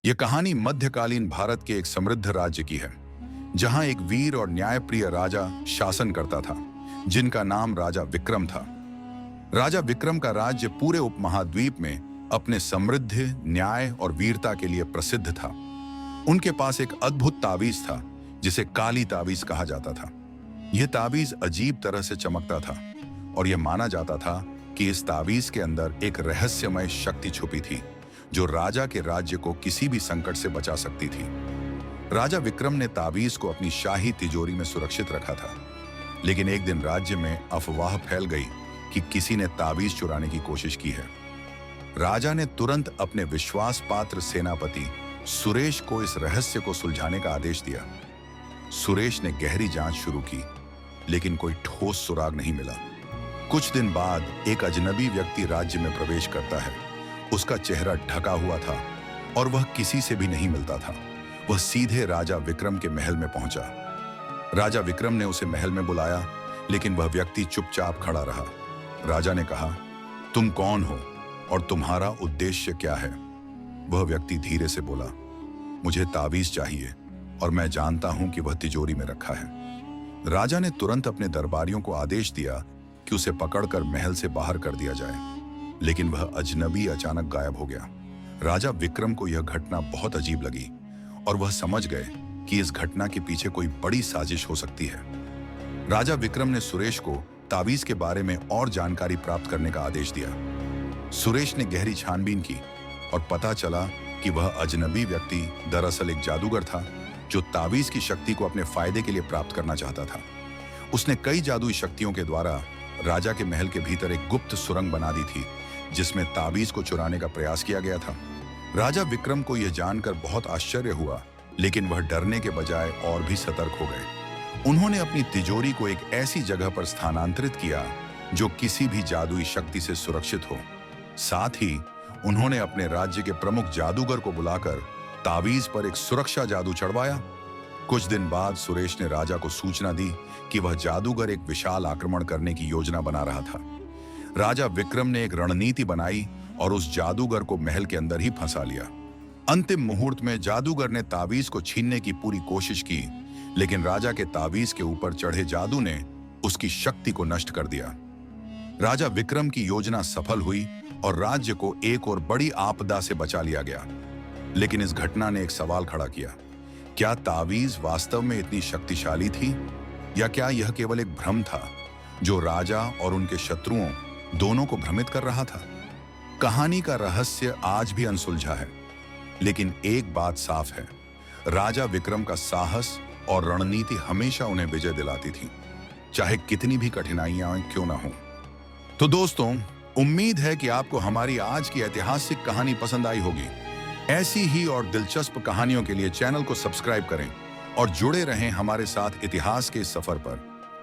यह कहानी मध्यकालीन भारत के एक समृद्ध राज्य की है, जहां एक वीर और न्यायप्रिय राजा शासन करता था, जिनका नाम राजा विक्रम था। राजा विक्रम का राज्य पूरे उपमहाद्वीप में अपने समृद्ध, न्याय और वीरता के लिए प्रसिद्ध था। उनके पास एक अद्भुत ताबीज था, जिसे काली ताबीज कहा जाता था। यह ताबीज अजीब तरह से चमकता था और यह माना जाता था कि इस ताबीज के अंदर एक रहस्यमय शक्ति छुपी थी, जो राजा के राज्य को किसी भी संकट से बचा सकती थी। राजा विक्रम ने ताबीज को अपनी शाही तिजोरी में सुरक्षित रखा था, लेकिन एक दिन राज्य में अफवाह फैल गई कि किसी ने ताबीज चुराने की कोशिश की है। राजा ने तुरंत अपने विश्वास पात्र सेनापति सुरेश को इस रहस्य को सुलझाने का आदेश दिया। सुरेश ने गहरी जांच शुरू की, लेकिन कोई ठोस सुराग नहीं मिला। कुछ दिन बाद एक अजनबी व्यक्ति राज्य में प्रवेश करता है। उसका चेहरा ढका हुआ था और वह किसी से भी नहीं मिलता था। वह सीधे राजा विक्रम के महल में पहुंचा। राजा विक्रम ने उसे महल में बुलाया, लेकिन वह व्यक्ति चुपचाप खड़ा रहा। राजा ने कहा, तुम कौन हो और तुम्हारा उद्देश्य क्या है? वह व्यक्ति धीरे से बोला, मुझे ताबीज चाहिए और मैं जानता हूं कि वह तिजोरी में रखा है। राजा ने तुरंत अपने दरबारियों को आदेश दिया कि उसे पकड़कर महल से बाहर कर दिया जाए, लेकिन वह अजनबी अचानक गायब हो गया। राजा विक्रम को यह घटना बहुत अजीब लगी और वह समझ गए कि इस घटना के पीछे कोई बड़ी साजिश हो सकती है। राजा विक्रम ने सुरेश को ताबीज के बारे में और जानकारी प्राप्त करने का आदेश दिया। सुरेश ने गहरी छानबीन की और पता चला कि वह अजनबी व्यक्ति दरअसल एक जादूगर था, जो ताबीज की शक्ति को अपने फायदे के लिए प्राप्त करना चाहता था। उसने कई जादुई शक्तियों के द्वारा राजा के महल के भीतर एक गुप्त सुरंग बना दी थी, जिसमें ताबीज को चुराने का प्रयास किया गया था। राजा विक्रम को यह जानकर बहुत आश्चर्य हुआ, लेकिन वह डरने के बजाय और भी सतर्क हो गए। उन्होंने अपनी तिजोरी को एक ऐसी जगह पर स्थानांतरित किया जो किसी भी जादुई शक्ति से सुरक्षित हो। साथ ही उन्होंने अपने राज्य के प्रमुख जादूगर को बुलाकर ताबीज पर एक सुरक्षा जादू चढ़वाया। कुछ दिन बाद सुरेश ने राजा को सूचना दी कि वह जादूगर एक विशाल आक्रमण करने की योजना बना रहा था। राजा विक्रम ने एक रणनीति बनाई और उस जादूगर को महल के अंदर ही फंसा लिया। अंतिम मुहूर्त में जादूगर ने ताबीज को छीनने की पूरी कोशिश की, लेकिन राजा के ताबीज के ऊपर चढ़े जादू ने उसकी शक्ति को नष्ट कर दिया। राजा विक्रम की योजना सफल हुई और राज्य को एक और बड़ी आपदा से बचा लिया गया। लेकिन इस घटना ने एक सवाल खड़ा किया, क्या ताबीज वास्तव में इतनी शक्तिशाली थी, या क्या यह केवल एक भ्रम था जो राजा और उनके शत्रुओं दोनों को भ्रमित कर रहा था? कहानी का रहस्य आज भी अनसुलझा है, लेकिन एक बात साफ है, राजा विक्रम का साहस और रणनीति हमेशा उन्हें विजय दिलाती थी, चाहे कितनी भी कठिनाइयां क्यों ना हो। तो दोस्तों, उम्मीद है कि आपको हमारी आज की ऐतिहासिक कहानी पसंद आई होगी। ऐसी ही और दिलचस्प कहानियों के लिए चैनल को सब्सक्राइब करें और जुड़े रहें हमारे साथ इतिहास के इस सफर पर।